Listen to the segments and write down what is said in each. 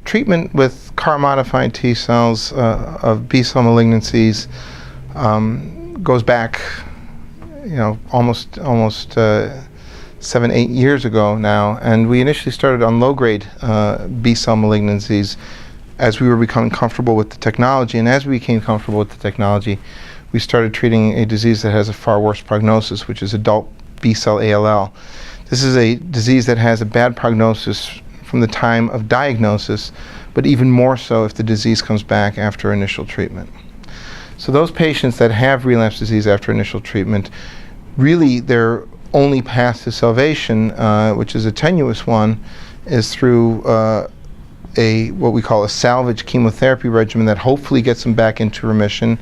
treatment with CAR-modified T cells of B-cell malignancies goes back, almost 7-8 years ago now, and we initially started on low-grade B-cell malignancies as we were becoming comfortable with the technology. And as we became comfortable with the technology, we started treating a disease that has a far worse prognosis, which is adult B-cell ALL. This is a disease that has a bad prognosis from the time of diagnosis, but even more so if the disease comes back after initial treatment. So those patients that have relapse disease after initial treatment, really their only path to salvation, which is a tenuous one, is through what we call a salvage chemotherapy regimen that hopefully gets them back into remission,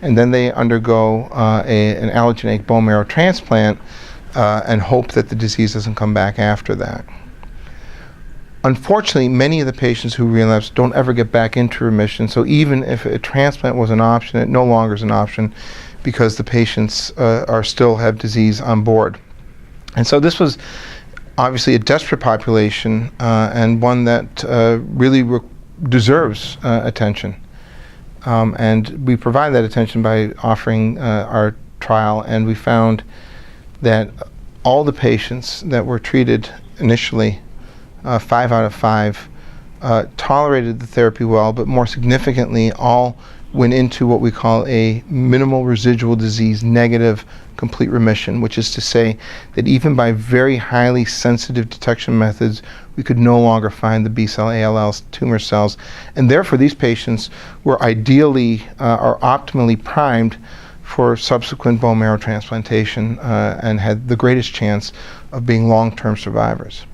and then they undergo an allogeneic bone marrow transplant and hope that the disease doesn't come back after that. Unfortunately, many of the patients who relapse don't ever get back into remission, so even if a transplant was an option, it no longer is an option because the patients still have disease on board. And so this was obviously a desperate population and one that really deserves attention. And we provide that attention by offering our trial, and we found that all the patients that were treated initially, 5 out of 5, tolerated the therapy well, but more significantly, all went into what we call a minimal residual disease negative complete remission, which is to say that even by very highly sensitive detection methods, we could no longer find the B-cell ALL tumor cells, and therefore these patients were ideally or optimally primed for subsequent bone marrow transplantation and had the greatest chance of being long-term survivors.